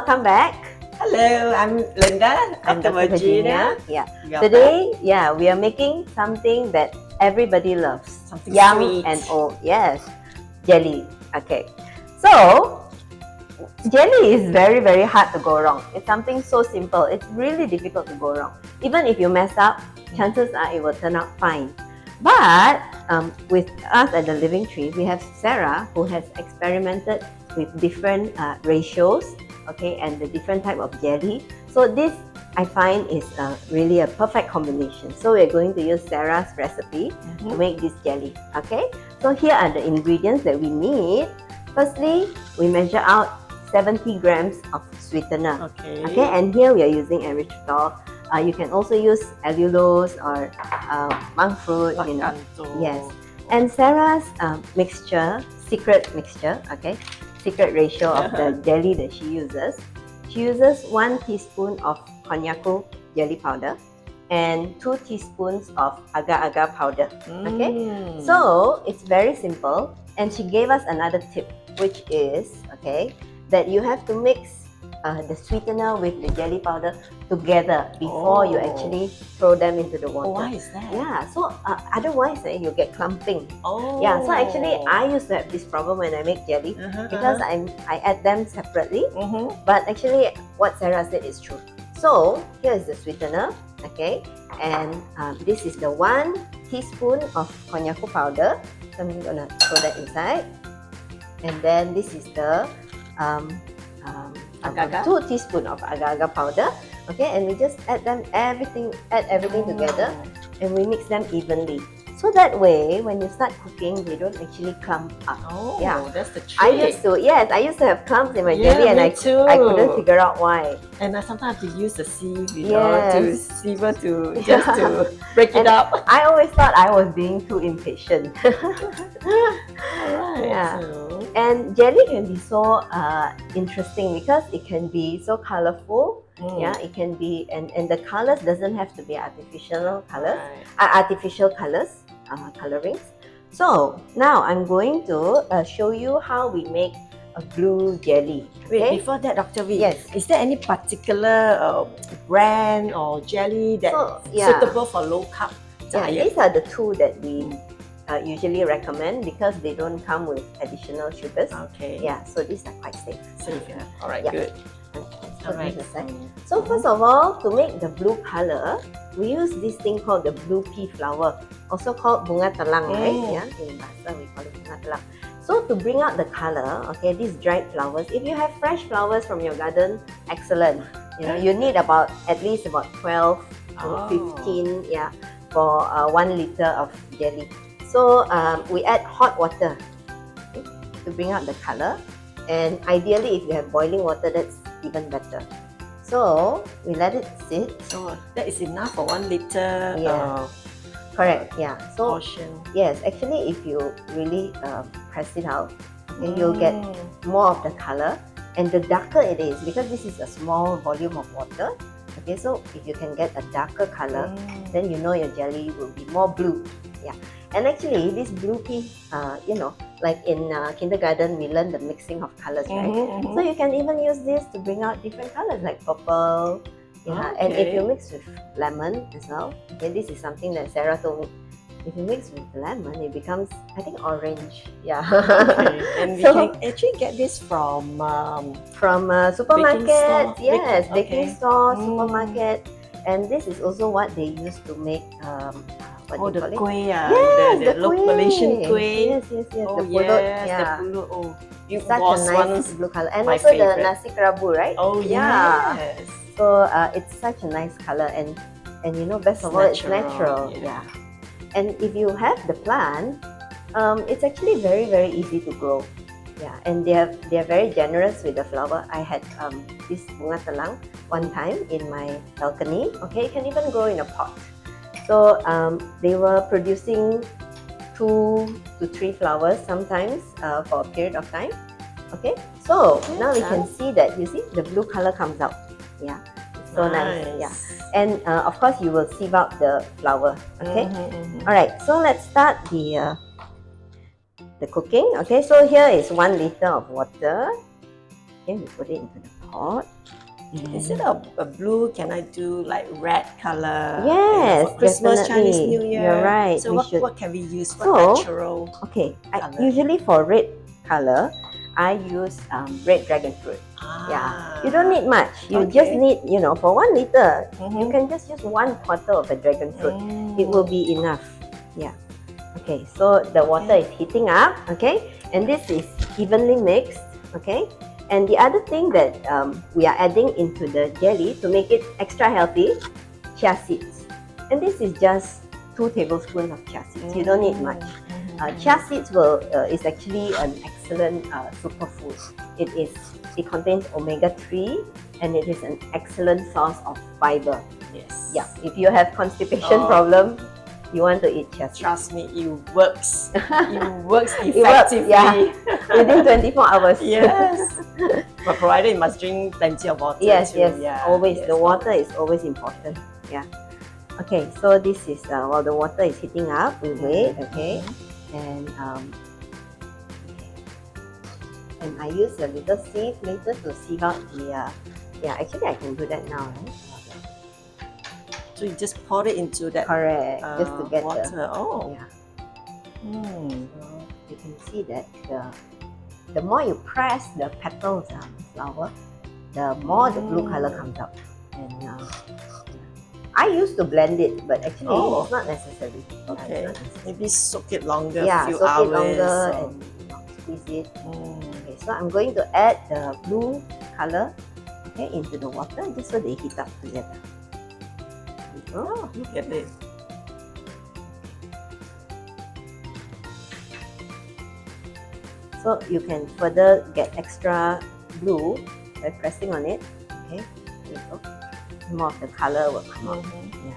welcome back. Hello, I'm Linda. I'm Dr. Virginia. Yeah. Today, we are making something that everybody loves. Something young sweet. and old. Yes, jelly. Okay. So, jelly is very, very hard to go wrong. It's something so simple. It's really difficult to go wrong. Even if you mess up, chances are it will turn out fine. But with us at the Living Tree, we have Sarah, who has experimented with different ratios, okay, and the different type of jelly. So this, I find, is really a perfect combination. So we're going to use Sarah's recipe to make this jelly, okay? So here are the ingredients that we need. Firstly, we measure out 70 grams of sweetener. Okay, and here we are using erythritol. You can also use allulose or monk fruit, you know. Yes. And Sarah's mixture, secret mixture, okay, secret ratio of the jelly that she uses. She uses 1 teaspoon of konjaku jelly powder and 2 teaspoons of agar-agar powder. Okay, so it's very simple. And she gave us another tip, which is, okay, that you have to mix the sweetener with the jelly powder together before you actually throw them into the water. Why is that? Yeah, so otherwise you get clumping. Yeah, so actually I used to have this problem when I make jelly because I add them separately. But actually what Sarah said is true. So here is the sweetener, okay, and this is the 1 teaspoon of konjaku powder. So I'm gonna throw that inside, and then this is the 2 teaspoons of agar-agar powder. Okay, and we just add everything together, and we mix them evenly. So that way, when you start cooking, they don't actually clump up. That's the trick. I used to have clumps in my jelly, and I couldn't figure out why. And I sometimes have to use the sieve, to break it up. I always thought I was being too impatient. And jelly can be so interesting because it can be so colorful. Yeah, it can be, and the colors doesn't have to be artificial colors, colorings. So now I'm going to show you how we make a blue jelly. Wait, before that, Dr. V, yes, is there any particular brand or jelly that's suitable for low carb diet? These are the 2 that we usually recommend because they don't come with additional sugars. Yeah, so these are quite safe. Alright, good. So first of all, to make the blue color, we use this thing called the blue pea flower, also called bunga telang, right? Yeah, in Bahasa we call it bunga telang. So to bring out the color, okay, these dried flowers, if you have fresh flowers from your garden, excellent. You know, you need at least about 12 to 15, for 1 liter of jelly. So we add hot water to bring out the color, and ideally if you have boiling water, that's even better. So we let it sit. So that is enough for 1 liter. Correct. Yeah. So portion. Yes, actually, if you really press it out, you'll get more of the color, and the darker it is, because this is a small volume of water. Okay, so if you can get a darker color, then you know your jelly will be more blue. Yeah. And actually, this blue pea, like in kindergarten, we learn the mixing of colors, right? So you can even use this to bring out different colors, like purple. And if you mix with lemon as well, this is something that Sarah told me. If you mix with lemon, it becomes, I think, orange. Yeah. And we can actually get this from supermarket. Yes, baking store, supermarket. And this is also what they use to make the kueh, the Malaysian kueh. Yes. The pulut. It's such a nice blue color, and also the nasi kerabu, right? Yes. So it's such a nice color, and you know, best of all, it's natural. Yeah. And if you have the plant, it's actually very, very easy to grow. Yeah, and they are very generous with the flower. I had this bunga telang one time in my balcony. Okay, it can even grow in a pot. So they were producing 2 to 3 flowers sometimes for a period of time. Okay, so now we can see that, you see, the blue color comes out. Yeah, it's so nice. Yeah, and of course you will sieve out the flower. Okay, all right. So let's start the cooking. Okay, so here is 1 liter of water. Okay, we put it into the pot. hot. Instead of a blue, can I do like red color? Yes, for Christmas, Chinese definitely. New Year. You're right. So We should. what can we use? What So, natural? Okay, Colour. usually for red color, I use red dragon fruit. Yeah, you don't need much. You just need, for 1 liter, you can just use 1/4 of a dragon fruit. It will be enough. Yeah. Okay, so the water is heating up. Okay, and this is evenly mixed. Okay, and the other thing that we are adding into the jelly to make it extra healthy, chia seeds, and this is just 2 tablespoons of chia seeds. You don't need much. Chia seeds is actually an excellent superfood. It contains omega-3 and it is an excellent source of fiber. Yes. Yeah. If you have constipation problem, you want to eat chia seeds. Trust me, it works. It works It works, effectively. yeah. Within 24 hours. Yes. But provided you must drink plenty of water. Yes, too. yes. Yeah. Always. Yes, The water is always important. Yeah. Okay, so this is while the water is heating up, we wait. Okay, and I use a little sieve later to sieve out the. Yeah, actually I can do that now, right? So you just pour it into that Correct. Just to get water. the. Oh. Yeah. So you can see that the more you press the petals of the flower, the more the blue color comes out. And I used to blend it, but actually it's not necessary. Okay. Not necessary. Maybe soak it longer. Yeah, a few soak hours, it longer and squeeze it. Okay, so I'm going to add the blue color, into the water just so they heat up together. Oh, look at it. So you can further get extra blue by pressing on it. Okay, there you go. More of the color will come out. Yeah.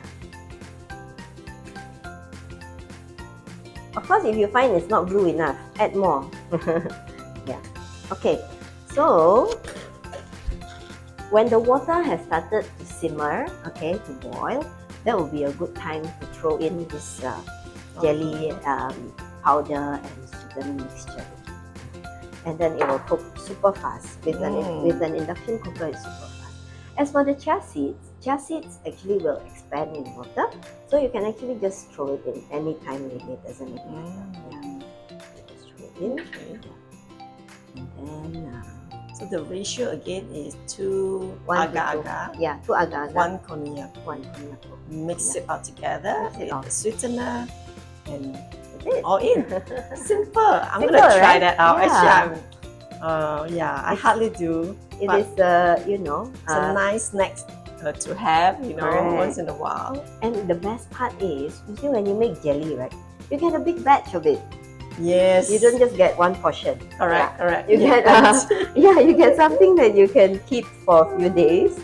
Of course, if you find it's not blue enough, add more. Yeah. Okay. So when the water has started to simmer, to boil, that will be a good time to throw in this jelly powder and sweetened mixture. And then it will cook super fast. With an induction cooker, it's super fast. As for the chia seeds actually will expand in water, so you can actually just throw it in any time really. It doesn't make matter. Yeah. Just throw it in. And then so the ratio again is 2 1 to 2. agar-agar. Yeah, 2 agar-agar. 1 konjac. 1 konjac. Mix it all together with the sweetener and all in. Simple. I'm Simple, gonna try right? that out. Yeah. Actually, I hardly do. It but is, it's a nice snack to have, correct. once in a while. And the best part is, you see, when you make jelly, right, you get a big batch of it. Yes. You don't just get 1 portion. Correct, correct. You get, you get something that you can keep for a few days.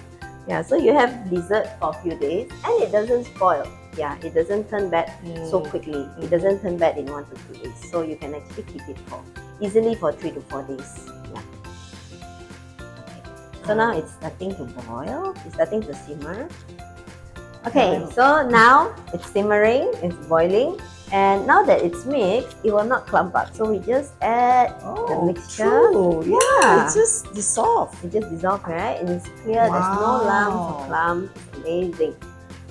Yeah, so you have dessert for a few days, and it doesn't spoil. Yeah, it doesn't turn bad so quickly. It doesn't turn bad in 1 to 2 days. So you can actually keep it easily for 3 to 4 days. Yeah. Okay. So now it's starting to boil. It's starting to simmer. Okay, so now it's simmering. It's boiling. And now that it's mixed, it will not clump up. So we just add the mixture. True. Yeah, it just dissolves. It just dissolves, right? And it's clear. There's no lumps or clumps. It's amazing.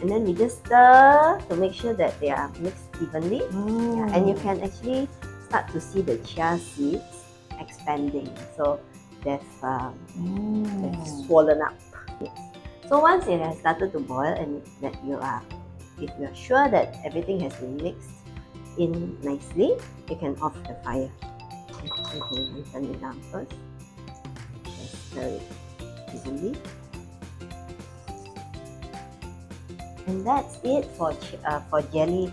And then we just stir to make sure that they are mixed evenly. Yeah, and you can actually start to see the chia seeds expanding. So they've swollen up. Yes. So once it has started to boil and that if you are sure that everything has been mixed in nicely, you can off the fire. Okay, and turn it down first. Just stir it evenly. And that's it for jelly,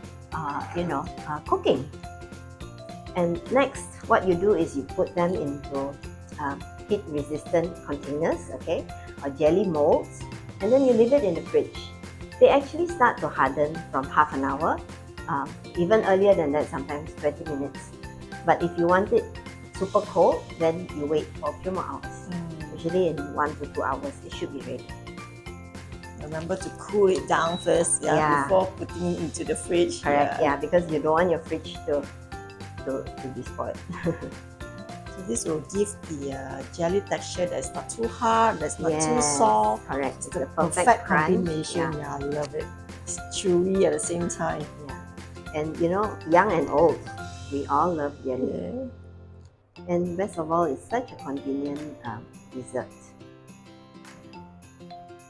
cooking. And next, what you do is you put them into heat-resistant containers, or jelly molds, and then you leave it in the fridge. They actually start to harden from half an hour, even earlier than that, sometimes 20 minutes. But if you want it super cold, then you wait for a few more hours. Usually in 1 to 2 hours, it should be ready. Remember to cool it down first before putting it into the fridge. Correct, because you don't want your fridge to be spoiled. This will give the jelly texture that's not too hard, that's not too Yes, soft. correct. It's It's the a perfect perfect crunch. combination. Yeah. Yeah, I love it. It's chewy at the same time. Yeah. And you know, young and old, we all love jelly. Yeah. And best of all, it's such a convenient dessert.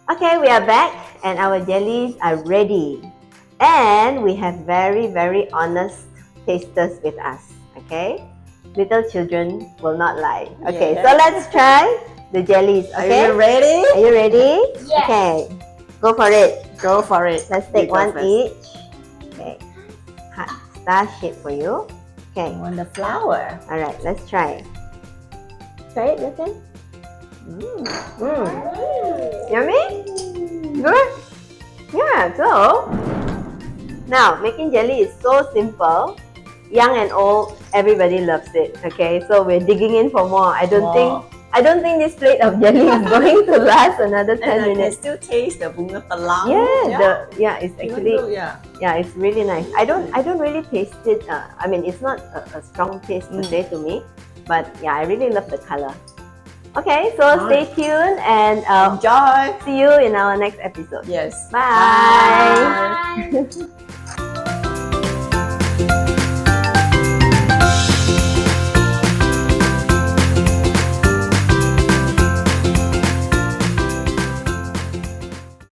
Okay, we are back and our jellies are ready. And we have very, very honest tasters with us. Okay? Little children will not lie. Okay, Yeah. so let's try the jellies. Okay? Are you ready? Are you ready? Yes. Okay. Go for it. Go for it. Let's You take go one first. each. Okay. Heart star shape for you. Okay. I want the flower. Alright, let's try. Try it, listen. Yummy? Good? Yeah, so now making jelly is so simple. Young and old, everybody loves it. Okay, so we're digging in for more. I don't think this plate of jelly is going to last another 10 And I can minutes. still taste the bunga telang. It's Even actually though, it's really nice. I don't really taste it. I mean, it's not a strong taste per se to me, but yeah, I really love the color. Okay, so stay tuned and enjoy. see you in our next episode. Yes. Bye. Bye.